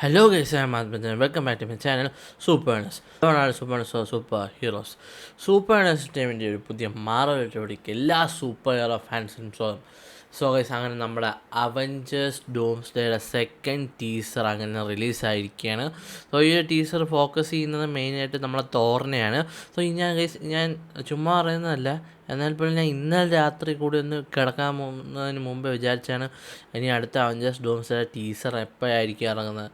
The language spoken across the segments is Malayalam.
Hello guys, I am Admin and welcome back to my channel Superness. Super heroes. Superness ടീമിൻ്റെ ഒരു പുതിയ മാറലിലേക്ക് എല്ലാ സൂപ്പർ ഹീറോ ഫാൻസിനും സ്വാഗതം. ഗൈസ്, അങ്ങനെ നമ്മുടെ അവഞ്ചേഴ്സ് ഡൂംസ്ഡേയുടെ സെക്കൻഡ് ടീസർ അങ്ങനെ റിലീസായിരിക്കുകയാണ്. ഈ ഒരു ടീസർ ഫോക്കസ് ചെയ്യുന്നത് മെയിനായിട്ട് നമ്മളെ തോറിനെയാണ്. ഞാൻ ചുമ്മാ പറയുന്നതല്ല, എന്നാൽ പോലും ഞാൻ ഇന്നലെ രാത്രി കൂടി ഒന്ന് കിടക്കാൻ പോകുന്നതിന് മുമ്പ് വിചാരിച്ചാണ് ഇനി അടുത്ത അവഞ്ചേഴ്സ് ഡൂംസ്ഡേയുടെ ടീസർ എപ്പോഴായിരിക്കും ഇറങ്ങുന്നത്.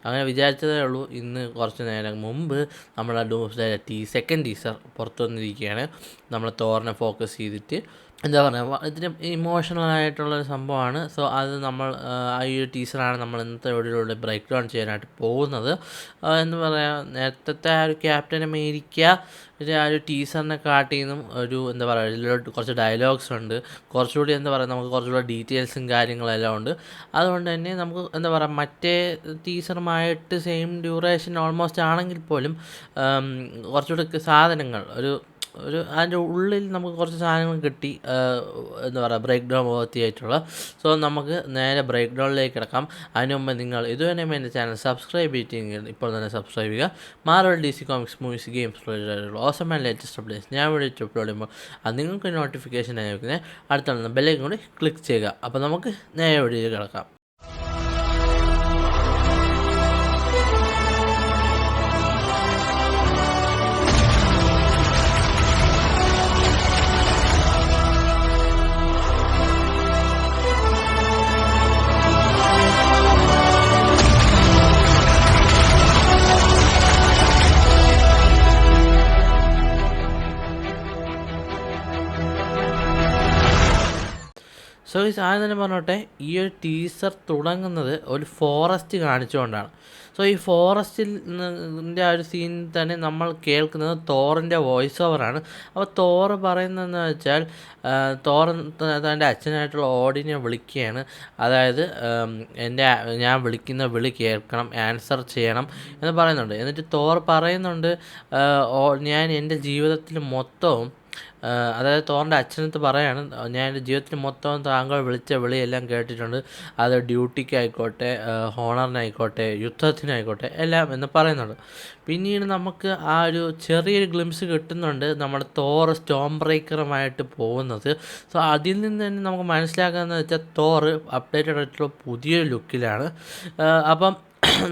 അങ്ങനെ വിചാരിച്ചതേ ഉള്ളൂ. ഇന്ന് കുറച്ച് നേരം മുമ്പ് നമ്മുടെ ഡൂംസ്ഡേയുടെ സെക്കൻഡ് ടീസർ പുറത്തു വന്നിരിക്കുകയാണ്. നമ്മൾ തോറിനെ ഫോക്കസ് ചെയ്തിട്ട് എന്താ പറയുക, ഇതിന് ഇമോഷണലായിട്ടുള്ളൊരു സംഭവമാണ്. അത് നമ്മൾ ഈ ഒരു ടീച്ചറാണ് നമ്മൾ ഇന്നത്തെ വീഡിയോയിലൂടെ ബ്രേക്ക് ഡൗൺ ചെയ്യാനായിട്ട് പോകുന്നത്. എന്ന് പറയാം, നേരത്തെ ആ ഒരു ക്യാപ്റ്റൻ അമേരിക്ക ആ ഒരു ടീച്ചറിനെ കാട്ടിന്നും ഒരു എന്താ പറയുക, ഇതിലോട്ട് കുറച്ച് ഡയലോഗ്സ് ഉണ്ട്, കുറച്ചുകൂടി എന്താ പറയുക, നമുക്ക് കുറച്ചുകൂടി ഡീറ്റെയിൽസും കാര്യങ്ങളെല്ലാം ഉണ്ട്. അതുകൊണ്ട് തന്നെ നമുക്ക് എന്താ പറയുക, മറ്റേ ടീച്ചറുമായിട്ട് സെയിം ഡ്യൂറേഷൻ ഓൾമോസ്റ്റ് ആണെങ്കിൽ പോലും കുറച്ചുകൂടി സാധനങ്ങൾ അതിൻ്റെ ഉള്ളിൽ നമുക്ക് കുറച്ച് സാധനങ്ങൾ കിട്ടി. എന്താ പറയുക, ബ്രേക്ക് ഡൗൺ പൂർത്തിയായിട്ടുള്ള. നമുക്ക് നേരെ ബ്രേക്ക് ഡൗണിലേക്ക് കിടക്കാം. അതിന് മുമ്പ് നിങ്ങൾ ഇതുവരെ എൻ്റെ ചാനൽ സബ്സ്ക്രൈബ് ചെയ്തിട്ടെങ്കിൽ ഇപ്പോൾ തന്നെ സബ്സ്ക്രൈബ് ചെയ്യുക. Marvel DC comics, movies, games related awesome and latest updates ഞാൻ ഇവിടെ അപ്ലോഡ് ചെയ്യുമ്പോൾ അത് നിങ്ങൾക്ക് നോട്ടിഫിക്കേഷൻ ആയിരിക്കുന്നത്. അടുത്തുള്ള ബെല്ലേക്ക് കൂടി ക്ലിക്ക് ചെയ്യുക. അപ്പോൾ നമുക്ക് നേരെ വീഡിയോയിൽ കിടക്കാം. ആദ്യം തന്നെ പറഞ്ഞോട്ടെ, ഈ ഒരു ടീസർ തുടങ്ങുന്നത് ഒരു ഫോറസ്റ്റ് കാണിച്ചുകൊണ്ടാണ്. ഈ ഫോറസ്റ്റിൻ്റെ ആ ഒരു സീനിൽ തന്നെ നമ്മൾ കേൾക്കുന്നത് തോറിൻ്റെ വോയിസ് ഓവറാണ്. അപ്പോൾ തോറ് പറയുന്നതെന്ന് വെച്ചാൽ, തോർ തൻ്റെ അച്ഛനായിട്ടുള്ള ഓഡിനെ വിളിക്കുകയാണ്. അതായത് ഞാൻ വിളിക്കുന്ന വിളി കേൾക്കണം, ആൻസർ ചെയ്യണം എന്ന് പറയുന്നുണ്ട്. എന്നിട്ട് തോർ പറയുന്നുണ്ട്, ഞാൻ എൻ്റെ ജീവിതത്തിൽ മൊത്തവും, അതായത് തോറിൻ്റെ അച്ഛനടുത്ത് പറയാണ്, ഞാൻ എൻ്റെ ജീവിതത്തിൽ മൊത്തം താങ്കൾ വിളിച്ച വിളിയെല്ലാം കേട്ടിട്ടുണ്ട്. അത് ഡ്യൂട്ടിക്കായിക്കോട്ടെ, ഹോണറിനായിക്കോട്ടെ, യുദ്ധത്തിനായിക്കോട്ടെ, എല്ലാം എന്ന് പറയുന്നുണ്ട്. പിന്നീട് നമുക്ക് ആ ഒരു ചെറിയൊരു ഗ്ലിംസ് കിട്ടുന്നുണ്ട്, നമ്മുടെ തോർ സ്റ്റോം ബ്രേക്കറുമായിട്ട് പോകുന്നത്. അതിൽ നിന്ന് തന്നെ നമുക്ക് മനസ്സിലാക്കാമെന്ന് വെച്ചാൽ തോർ അപ്ഡേറ്റഡ് ആയിട്ടുള്ള പുതിയൊരു ലുക്കിലാണ്. അപ്പം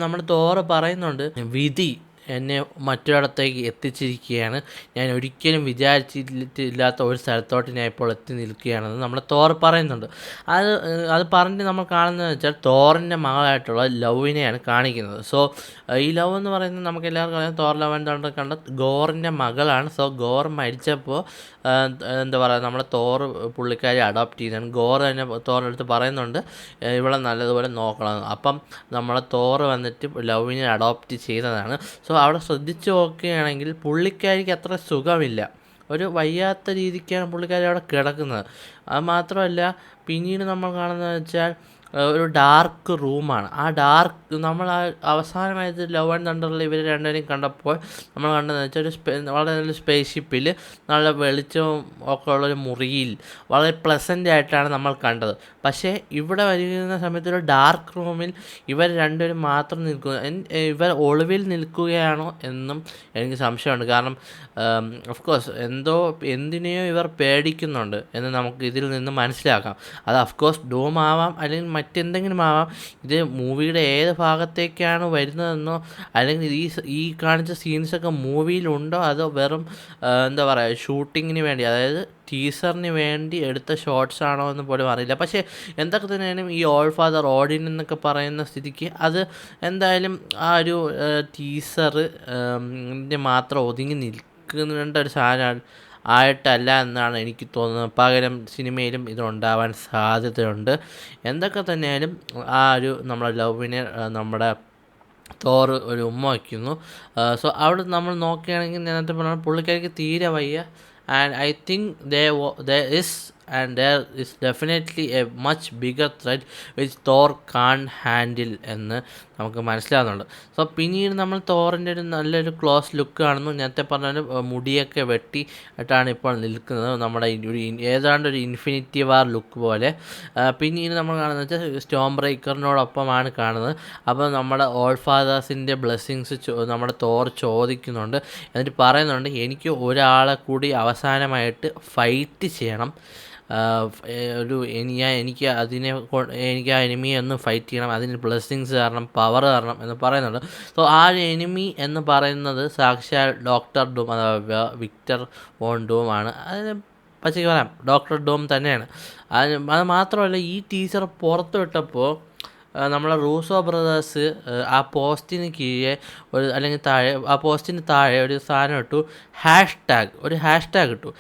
നമ്മുടെ തോറ് പറയുന്നുണ്ട്, വിധി എന്നെ മറ്റൊരിടത്തേക്ക് എത്തിച്ചിരിക്കുകയാണ്, ഞാൻ ഒരിക്കലും വിചാരിച്ചിട്ടില്ലാത്ത ഒരു സ്ഥലത്തോട്ട് ഞാൻ ഇപ്പോൾ എത്തി നിൽക്കുകയാണെന്ന് നമ്മൾ തോർ പറയുന്നുണ്ട്. അത് പറഞ്ഞിട്ട് നമ്മൾ കാണുന്നതെന്ന് വെച്ചാൽ തോറിൻ്റെ മകളായിട്ടുള്ള ലവിനെയാണ് കാണിക്കുന്നത്. ഈ ലവ് എന്ന് പറയുന്നത് നമുക്ക് എല്ലാവർക്കും അറിയാം, തോർ ലവ് എന്താണ് കണ്ട ഗോറിൻ്റെ മകളാണ്. ഗോർ മരിച്ചപ്പോൾ എന്താ പറയുക, നമ്മളെ തോറ് പുള്ളിക്കാരി അഡോപ്റ്റ് ചെയ്താണ്. ഗോർ തന്നെ തോറിൻ്റെ അടുത്ത് പറയുന്നുണ്ട്, ഇവളെ നല്ലതുപോലെ നോക്കണം. അപ്പം നമ്മളെ തോറ് വന്നിട്ട് ലവിനെ അഡോപ്റ്റ് ചെയ്തതാണ്. അവിടെ ശ്രദ്ധിച്ച് നോക്കുകയാണെങ്കിൽ പുള്ളിക്കാരിക്ക് അത്ര സുഖമില്ല, ഒരു വയ്യാത്ത രീതിക്കാണ് പുള്ളിക്കാരി അവിടെ കിടക്കുന്നത്. അത് മാത്രമല്ല, പിന്നീട് നമ്മൾ കാണുന്നതെന്ന് വെച്ചാൽ ഒരു ഡാർക്ക് റൂമാണ്. നമ്മൾ അവസാനമായത് ലവ് ആൻഡ് തണ്ടറിൽ ഇവർ രണ്ടുപേരെയും കണ്ടപ്പോൾ നമ്മൾ കണ്ടതെന്ന് വെച്ചാൽ വളരെ നല്ല സ്പേസ് ഷിപ്പിൽ നല്ല വെളിച്ചവും ഒക്കെ ഉള്ളൊരു മുറിയിൽ വളരെ പ്ലസൻ്റ് ആയിട്ടാണ് നമ്മൾ കണ്ടത്. പക്ഷേ ഇവിടെ വരുന്ന സമയത്ത് ഒരു ഡാർക്ക് റൂമിൽ ഇവർ രണ്ടുപേരും മാത്രം ഇവർ ഒളിവിൽ നിൽക്കുകയാണോ എന്നും എനിക്ക് സംശയമുണ്ട്. കാരണം ഓഫ്കോഴ്സ് എന്തിനെയോ ഇവർ പേടിക്കുന്നുണ്ട് എന്ന് നമുക്ക് ഇതിൽ നിന്ന് മനസ്സിലാക്കാം. അത് ഓഫ്കോഴ്സ് ഡൂം ആവാം, അല്ലെങ്കിൽ മറ്റെന്തെങ്കിലും ആവാം. ഇത് മൂവിയുടെ ഏത് ഭാഗത്തേക്കാണ് വരുന്നതെന്നോ, അല്ലെങ്കിൽ ഈ കാണിച്ച സീൻസൊക്കെ മൂവിയിലുണ്ടോ, അതോ വെറും എന്താ പറയുക, ഷൂട്ടിങ്ങിന് വേണ്ടി, അതായത് ടീസറിന് വേണ്ടി എടുത്ത ഷോട്ട്സ് ആണോ എന്ന് പോലും അറിയില്ല. പക്ഷേ എന്തൊക്കെ തന്നെയാലും ഈ ഓൾ ഫാദർ ഓഡിൻ എന്നൊക്കെ പറയുന്ന സ്ഥിതിക്ക് അത് എന്തായാലും ആ ഒരു ടീസറിൻ്റെ മാത്രം ഒതുങ്ങി നിൽക്കേണ്ട ഒരു സാധനമാണ് ആയിട്ടല്ല എന്നാണ് എനിക്ക് തോന്നുന്നത്. പകരം സിനിമയിലും ഇതുണ്ടാവാൻ സാധ്യതയുണ്ട്. എന്തൊക്കെ തന്നെയാലും ആ ഒരു നമ്മുടെ ലവിനെ നമ്മുടെ തോറ് ഒരു ഉമ്മ വയ്ക്കുന്നു. അവിടെ നമ്മൾ നോക്കുകയാണെങ്കിൽ നേരത്തെ പറഞ്ഞാൽ പുള്ളിക്കാരിക്ക് തീരെ വയ്യ. And I think there is and there is definitely a much bigger threat which Thor can't handle എന്ന് നമുക്ക് മനസ്സിലാകുന്നുണ്ട്. സോ പിന്നീട് നമ്മൾ തോറിൻ്റെ ഒരു നല്ലൊരു ക്ലോസ് ലുക്ക് കാണുന്നു. നേരത്തെ പറഞ്ഞ മുടിയൊക്കെ വെട്ടി ആയിട്ടാണ് ഇപ്പോൾ നിൽക്കുന്നത്, നമ്മുടെ ഏതാണ്ട് ഒരു ഇൻഫിനിറ്റി വാർ ലുക്ക് പോലെ. പിന്നീട് നമ്മൾ കാണുന്നത് വെച്ചാൽ സ്റ്റോം ബ്രേക്കറിനോടൊപ്പമാണ് കാണുന്നത്. അപ്പോൾ നമ്മുടെ ഓൾ ഫാദേഴ്സിൻ്റെ ബ്ലെസ്സിങ്സ് നമ്മുടെ തോർ ചോദിക്കുന്നുണ്ട്. എന്നിട്ട് പറയുന്നുണ്ട്, എനിക്ക് ഒരാളെ കൂടി അവസാനമായിട്ട് ഫൈറ്റ് ചെയ്യണം, എനിക്ക് ആ എനിമിയെ ഒന്ന് ഫൈറ്റ് ചെയ്യണം, അതിന് ബ്ലെസ്സിങ്സ് തരണം, പവർ തരണം എന്ന് പറയുന്നുണ്ട്. സോ ആ ഒരു എനിമി എന്ന് പറയുന്നത് സാക്ഷാൽ ഡോക്ടർ ഡൂം അഥവാ വിക്ടർ വോൺ ഡൂം ആണ്. അതിന് പച്ചയ്ക്ക് പറയാം, ഡോക്ടർ ഡൂം തന്നെയാണ്. അത് മാത്രമല്ല, ഈ ടീച്ചർ പുറത്തു വിട്ടപ്പോൾ നമ്മളെ റൂസോ ബ്രദേഴ്സ് ആ പോസ്റ്റിന് കീഴെ അല്ലെങ്കിൽ താഴെ, ആ പോസ്റ്റിന് താഴെ ഒരു സാധനം ഇട്ടു, ഒരു ഹാഷ്ടാഗ് ഇട്ടു,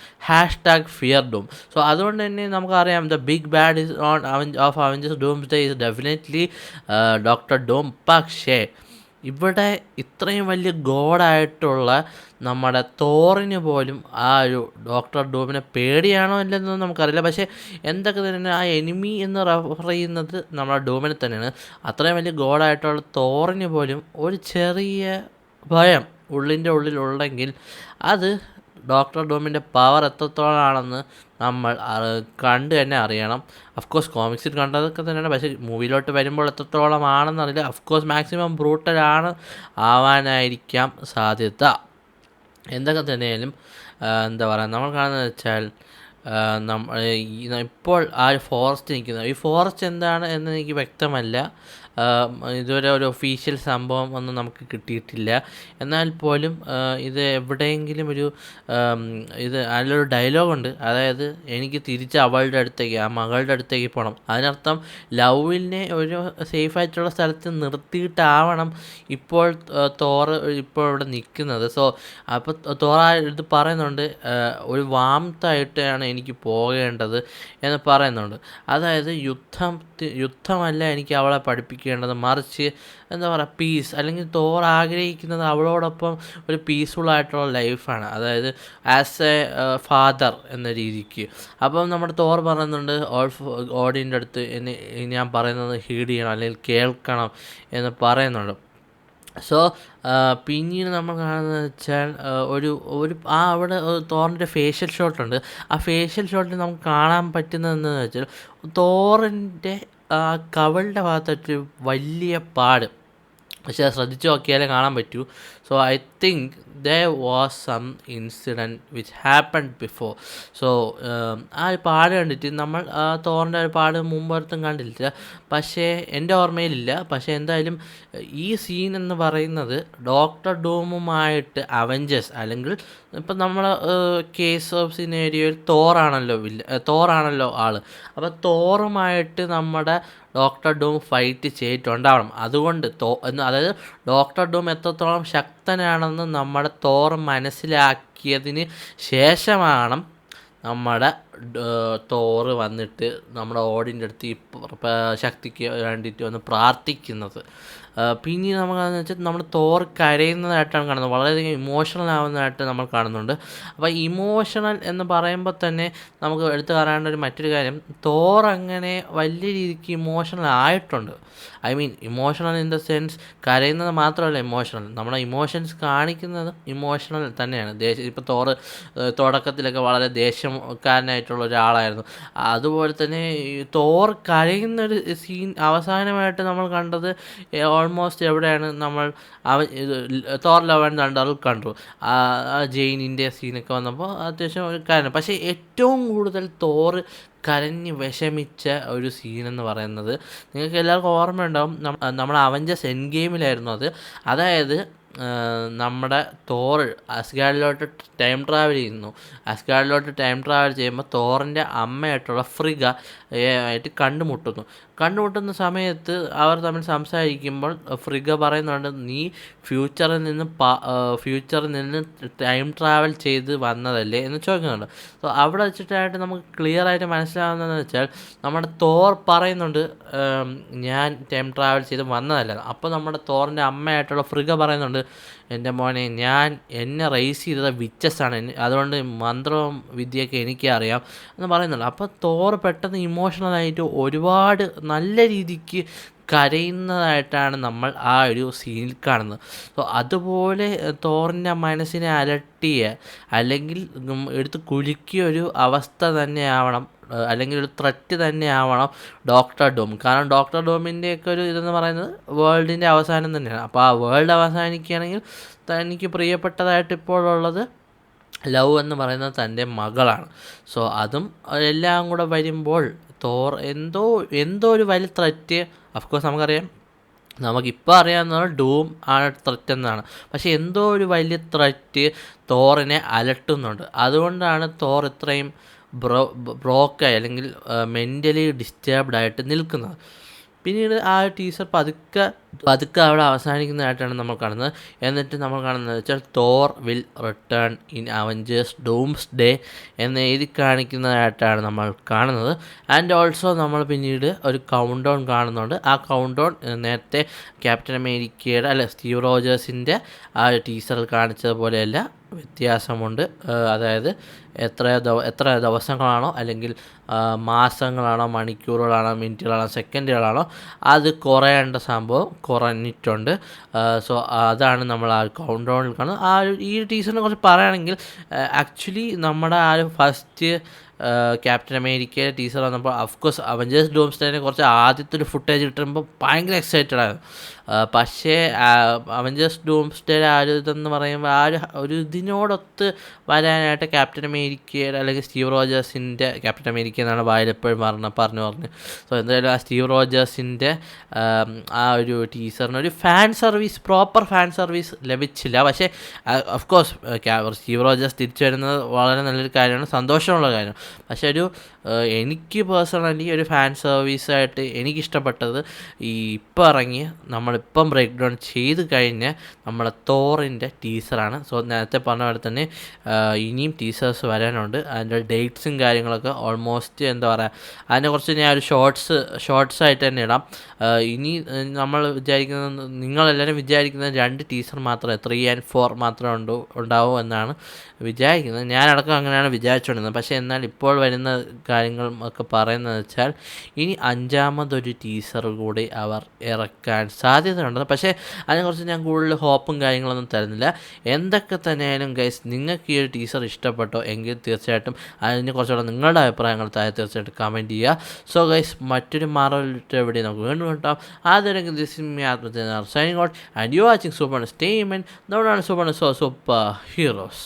#ഫിയർ ഡൂം. സോ അതുകൊണ്ട് തന്നെ നമുക്കറിയാം, the big bad is of Avengers Doomsday is definitely Doctor Doom. പക്ഷേ ഇവിടെ ഇത്രയും വലിയ ഗോഡായിട്ടുള്ള നമ്മുടെ തോറിന് പോലും ആ ഒരു ഡോക്ടർ ഡൂമിനെ പേടിയാണോ ഇല്ലെന്നൊന്നും നമുക്കറിയില്ല. പക്ഷേ എന്തൊക്കെ തന്നെ ആ എനിമി എന്ന് റെഫർ ചെയ്യുന്നത് നമ്മുടെ ഡൂമിനെ തന്നെയാണ്. അത്രയും വലിയ ഗോഡായിട്ടുള്ള തോറിന് പോലും ഒരു ചെറിയ ഭയം ഉള്ളിൻ്റെ ഉള്ളിലുണ്ടെങ്കിൽ അത് ഡോക്ടർ ഡൂമിൻ്റെ പവർ എത്രത്തോളമാണെന്ന് നമ്മൾ കണ്ട് തന്നെ അറിയണം. അഫ്കോഴ്സ് കോമിക്സിൽ കണ്ടതൊക്കെ തന്നെയാണ്, പക്ഷേ മൂവിയിലോട്ട് വരുമ്പോൾ എത്രത്തോളമാണെന്നറിയില്ല. അഫ്കോഴ്സ് മാക്സിമം ബ്രൂട്ടലാണ് ആവാനായിരിക്കാം സാധ്യത. എന്തൊക്കെ തന്നെയാലും എന്താ പറയുക, നമ്മൾ കാണുന്നത് വെച്ചാൽ ഇപ്പോൾ ആ ഒരു ഫോറസ്റ്റ് നിൽക്കുന്നത്, ഈ ഫോറസ്റ്റ് എന്താണ് എന്ന് എനിക്ക് വ്യക്തമല്ല. ഇതുവരെ ഒരു ഒഫീഷ്യൽ സംഭവം ഒന്നും നമുക്ക് കിട്ടിയിട്ടില്ല. എന്നാൽ പോലും ഇത് എവിടെയെങ്കിലും അതിലൊരു ഡയലോഗുണ്ട്, അതായത് എനിക്ക് തിരിച്ച് അവളുടെ അടുത്തേക്ക്, ആ മകളുടെ അടുത്തേക്ക് പോകണം. അതിനർത്ഥം ലവിനെ ഒരു സേഫായിട്ടുള്ള സ്ഥലത്ത് നിർത്തിയിട്ടാവണം ഇപ്പോൾ തോറ് ഇപ്പോൾ ഇവിടെ നിൽക്കുന്നത്. സോ അപ്പോൾ തോറ ഇത് പറയുന്നുണ്ട്, ഒരു വാംത്തായിട്ടാണ് എനിക്ക് പോകേണ്ടത് എന്ന് പറയുന്നുണ്ട്. അതായത് യുദ്ധമല്ല എനിക്ക് അവളെ പഠിപ്പിക്കേണ്ടത്, മറിച്ച് എന്താ പറയുക, പീസ്. അല്ലെങ്കിൽ തോർ ആഗ്രഹിക്കുന്നത് അവളോടൊപ്പം ഒരു പീസ്ഫുള്ളായിട്ടുള്ള ലൈഫാണ്, അതായത് ആസ് എ ഫാദർ എന്ന രീതിക്ക്. അപ്പം നമ്മുടെ തോർ പറയുന്നുണ്ട് ഓഡിയൻ്റെ അടുത്ത് ഞാൻ പറയുന്നത് ഹീഡ് ചെയ്യണം അല്ലെങ്കിൽ കേൾക്കണം എന്ന് പറയുന്നുണ്ട്. സോ പിന്നീട് നമ്മൾ കാണുന്നത് വെച്ചാൽ അവിടെ തോറിൻ്റെ ഫേഷ്യൽ ഷോട്ടുണ്ട്. ആ ഫേഷ്യൽ ഷോട്ടിൽ നമുക്ക് കാണാൻ പറ്റുന്നതെന്ന് വെച്ചാൽ തോറിൻ്റെ കവളുടെ ഭാഗത്തൊരു വലിയ പാട്, പക്ഷേ ശ്രദ്ധിച്ച് നോക്കിയാലേ കാണാൻ പറ്റൂ. So I think there was some incident which happened before. So ആ ഒരു പാട് കണ്ടിട്ട് നമ്മൾ തോറിൻ്റെ ഒരു പാട് മുമ്പൊരുത്തും കണ്ടില്ല, പക്ഷേ എൻ്റെ ഓർമ്മയിലില്ല. പക്ഷേ എന്തായാലും ഈ സീൻ എന്ന് പറയുന്നത് ഡോക്ടർ ഡൂമുമായിട്ട് അവഞ്ചേഴ്സ്, അല്ലെങ്കിൽ ഇപ്പം നമ്മൾ കേസ് ഓഫ് സിനേരിയോയിൽ തോറാണല്ലോ ആൾ. അപ്പോൾ തോറുമായിട്ട് നമ്മുടെ ഡോക്ടർ ഡൂം ഫൈറ്റ് ചെയ്തിട്ടുണ്ടാവണം. അതുകൊണ്ട് അതായത് ഡോക്ടർ ഡൂം എത്രത്തോളം ശക്തനാണെന്ന് നമ്മുടെ തോർ മനസ്സിലാക്കിയതിന് ശേഷമാണ് നമ്മുടെ തോറ് വന്നിട്ട് നമ്മുടെ ഓഡിയൻ്റെ അടുത്ത് ഈ ശക്തിക്ക് വേണ്ടിയിട്ട് വന്ന് പ്രാർത്ഥിക്കുന്നത്. പിന്നീട് നമുക്കെന്ന് വെച്ചാൽ നമ്മൾ തോർ കരയുന്നതായിട്ടാണ് കാണുന്നത്, വളരെയധികം ഇമോഷണൽ ആവുന്നതായിട്ട് നമ്മൾ കാണുന്നുണ്ട്. അപ്പോൾ ഇമോഷണൽ എന്ന് പറയുമ്പോൾ തന്നെ നമുക്ക് എടുത്തു പറയേണ്ട മറ്റൊരു കാര്യം, തോർ അങ്ങനെ വലിയ രീതിക്ക് ഇമോഷണൽ ആയിട്ടുണ്ട്. I mean emotional in the sense കരയുന്നത് മാത്രമല്ല ഇമോഷണൽ, നമ്മുടെ ഇമോഷൻസ് കാണിക്കുന്നത് ഇമോഷണൽ തന്നെയാണ്. ഇപ്പോൾ തുടക്കത്തിലൊക്കെ വളരെ ദേഷ്യക്കാരനായിട്ടുള്ള ഒരാളായിരുന്നു. അതുപോലെ തന്നെ തോർ കരയുന്നൊരു സീൻ അവസാനമായിട്ട് നമ്മൾ കണ്ടത് ഓൾമോസ്റ്റ് എവിടെയാണ്, നമ്മൾ തോർ ലവ് ആൻഡ് തണ്ടറിൽ കണ്ടു. ജെയിനിൻ്റെ സീനൊക്കെ വന്നപ്പോൾ അത്യാവശ്യം ഒരു കാര്യം. പക്ഷേ ഏറ്റവും കൂടുതൽ തോർ കരഞ്ഞ് വിഷമിച്ച ഒരു സീനെന്ന് പറയുന്നത് നിങ്ങൾക്ക് എല്ലാവർക്കും ഓർമ്മയുണ്ടാവും, നമ്മുടെ അവഞ്ചേഴ്സ് എൻഡ് ഗെയിമിലായിരുന്നു അത്. അതായത് നമ്മുടെ തോർ അസ്ഗാർഡിലോട്ട് ടൈം ട്രാവൽ ചെയ്യുന്നു. അസ്ഗാർഡിലോട്ട് ടൈം ട്രാവൽ ചെയ്യുമ്പോൾ തോറിൻ്റെ അമ്മയായിട്ടുള്ള ഫ്രിഗ ആയിട്ട് കണ്ടുമുട്ടുന്നു. കണ്ടുമുട്ടുന്ന സമയത്ത് അവർ തമ്മിൽ സംസാരിക്കുമ്പോൾ ഫ്രിഗ പറയുന്നുണ്ട്, നീ ഫ്യൂച്ചറിൽ നിന്ന് ടൈം ട്രാവൽ ചെയ്ത് വന്നതല്ലേ എന്ന് ചോദിക്കുന്നുണ്ട്. സോ അവിടെ വെച്ചിട്ടായിട്ട് നമുക്ക് ക്ലിയർ ആയിട്ട് മനസ്സിലാവുന്നതെന്ന് വെച്ചാൽ നമ്മുടെ തോർ പറയുന്നുണ്ട്, ഞാൻ ടൈം ട്രാവൽ ചെയ്ത് വന്നതല്ല. അപ്പോൾ നമ്മുടെ തോറിൻ്റെ അമ്മയായിട്ടുള്ള ഫ്രിഗ പറയുന്നുണ്ട്, എൻ്റെ മോനെ, എന്നെ റേസ് ചെയ്തത് വിച്ചസാണ്, അതുകൊണ്ട് മന്ത്രവും വിദ്യയൊക്കെ എനിക്ക് അറിയാം എന്ന് പറയുന്നുണ്ട്. അപ്പോൾ തോർ പെട്ടെന്ന് ഇമോഷണലായിട്ട് ഒരുപാട് നല്ല രീതിക്ക് കരയുന്നതായിട്ടാണ് നമ്മൾ ആ ഒരു സീനിൽ കാണുന്നത്. സോ അതുപോലെ തോറിൻ്റെ മനസ്സിനെ അലട്ടിയ അല്ലെങ്കിൽ എടുത്ത് കുലുക്കിയ ഒരു അവസ്ഥ തന്നെയാവണം, അല്ലെങ്കിൽ ഒരു ത്രെറ്റ് തന്നെയാവണം ഡോക്ടർ ഡൂം. കാരണം ഡോക്ടർ ഡൂമിൻ്റെയൊക്കെ ഒരു ഇതെന്ന് പറയുന്നത് വേൾഡിൻ്റെ അവസാനം തന്നെയാണ്. അപ്പോൾ ആ വേൾഡ് അവസാനിക്കുകയാണെങ്കിൽ തനിക്ക് പ്രിയപ്പെട്ടതായിട്ട് ഇപ്പോഴുള്ളത് ലവ് എന്ന് പറയുന്നത് തൻ്റെ മകളാണ്. സോ അതും എല്ലാം കൂടെ വരുമ്പോൾ തോർ എന്തോ ഒരു വലിയ ത്രെറ്റ്, അഫ്കോഴ്സ് നമുക്കറിയാം, നമുക്കിപ്പോൾ അറിയാവുന്നത് ഡൂം ആണ് ത്രെറ്റ് എന്നാണ്. പക്ഷേ എന്തോ ഒരു വലിയ ത്രെറ്റ് തോറിനെ അലട്ടുന്നുണ്ട്. അതുകൊണ്ടാണ് തോർ ഇത്രയും ബ്രോക്കായി അല്ലെങ്കിൽ മെൻ്റലി ഡിസ്റ്റർബ്ഡ് ആയിട്ട് നിൽക്കുന്നത്. പിന്നീട് ആ ടീസർ പതുക്കെ അവിടെ അവസാനിക്കുന്നതായിട്ടാണ് നമ്മൾ കാണുന്നത്. എന്നിട്ട് നമ്മൾ കാണുന്നത് വെച്ചാൽ Thor will return in Avengers doomsday എന്ന് എഴുതി കാണിക്കുന്നതായിട്ടാണ് നമ്മൾ കാണുന്നത്. ആൻഡ് ഓൾസോ നമ്മൾ പിന്നീട് ഒരു കൗണ്ട് ഡൗൺ കാണുന്നുണ്ട്. ആ കൗണ്ട് ഡൗൺ നേരത്തെ ക്യാപ്റ്റൻ അമേരിക്കയുടെ സ്റ്റീവ് റോജേഴ്സിൻ്റെ ആ ടീസറിൽ കാണിച്ചതുപോലെയല്ല, വ്യത്യാസമുണ്ട്. അതായത് എത്ര ദിവസങ്ങളാണോ അല്ലെങ്കിൽ മാസങ്ങളാണോ മണിക്കൂറുകളാണോ മിനിറ്റുകളാണോ സെക്കൻഡുകളാണോ അത് കുറയേണ്ട സംഭവം കുറഞ്ഞിട്ടുണ്ട്. സോ അതാണ് നമ്മൾ ആ കൗണ്ട് ഡൗണിൽ കാണുന്നത്. ഈ ടീച്ചറിനെ കുറിച്ച് പറയുകയാണെങ്കിൽ ആക്ച്വലി നമ്മുടെ ആ ഒരു ഫസ്റ്റ് ക്യാപ്റ്റൻ അമേരിക്കയുടെ ടീസർ വന്നപ്പോൾ അഫ്കോഴ്സ് അവഞ്ചേഴ്സ് ഡൂംസ്ഡേനെ കുറിച്ച് ആദ്യത്തെ ഒരു ഫുട്ടേജ് കിട്ടുമ്പോൾ ഭയങ്കര എക്സൈറ്റഡ് ആയിരുന്നു. പക്ഷേ അവഞ്ചേഴ്സ് ഡൂംസ്ഡേയുടെ ആ ഒരു ഇതെന്ന് പറയുമ്പോൾ ഒരു ഇതിനോടൊത്ത് വരാനായിട്ട് ക്യാപ്റ്റൻ അമേരിക്കയുടെ അല്ലെങ്കിൽ സ്റ്റീവ് റോജേഴ്സിൻ്റെ ക്യാപ്റ്റൻ അമേരിക്ക എന്നാണ് വായിലെപ്പോഴും പറഞ്ഞ് സോ എന്തായാലും ആ സ്റ്റീവ് റോജേഴ്സിൻ്റെ ആ ഒരു ടീസറിന് പ്രോപ്പർ ഫാൻ സർവീസ് ലഭിച്ചില്ല. പക്ഷേ അഫ്കോഴ്സ് സ്റ്റീവ് റോജേഴ്സ് തിരിച്ചു വരുന്നത് വളരെ നല്ലൊരു കാര്യമാണ്, സന്തോഷമുള്ള കാര്യമാണ്. പക്ഷേ എനിക്ക് പേഴ്സണലി ഒരു ഫാൻ സർവീസായിട്ട് എനിക്കിഷ്ടപ്പെട്ടത് ഇപ്പോൾ ഇറങ്ങിയ നമ്മളിപ്പം ബ്രേക്ക് ഡൗൺ ചെയ്ത് കഴിഞ്ഞ നമ്മുടെ തോറിൻ്റെ ടീസറാണ്. സോ നേരത്തെ പറഞ്ഞ പോലെ തന്നെ ഇനിയും ടീസേഴ്സ് വരാനുണ്ട്. അതിൻ്റെ ഡേറ്റ്സും കാര്യങ്ങളൊക്കെ ഓൾമോസ്റ്റ് എന്താ പറയുക, അതിനെക്കുറിച്ച് ഞാൻ ഒരു ഷോർട്സ് ആയിട്ട് തന്നെ ഇടാം. ഇനി നമ്മൾ നിങ്ങളെല്ലാവരും വിചാരിക്കുന്നത് 2 ടീസർ മാത്രമേ 3 and 4 മാത്രമേ ഉണ്ടാവൂ എന്നാണ് വിചാരിക്കുന്നത്. ഞാനടക്കം അങ്ങനെയാണ് വിചാരിച്ചുകൊണ്ടിരുന്നത്. പക്ഷേ എന്നാൽ ഇപ്പോൾ വരുന്ന കാര്യങ്ങൾ ഒക്കെ പറയുന്നത് വെച്ചാൽ ഇനി 5ാമതൊരു ടീസർ കൂടി അവർ ഇറക്കാൻ സാധ്യതയുണ്ട്. പക്ഷേ അതിനെക്കുറിച്ച് ഞാൻ കൂടുതൽ ഹോപ്പും കാര്യങ്ങളൊന്നും തരുന്നില്ല. എന്തൊക്കെ തന്നെയായാലും ഗൈസ്, നിങ്ങൾക്ക് ഈ ഒരു ടീസർ ഇഷ്ടപ്പെട്ടോ എങ്കിൽ തീർച്ചയായിട്ടും അതിനെക്കുറിച്ചുള്ള നിങ്ങളുടെ അഭിപ്രായങ്ങൾ തീർച്ചയായിട്ടും കമൻറ്റ് ചെയ്യുക. സോ ഗൈസ്, മറ്റൊരു മാർവൽ എവിടെ നമുക്ക് വീണ്ടും കിട്ടാം. ആദ്യം this is me Atma signing out and you watching super statement. Super heroes.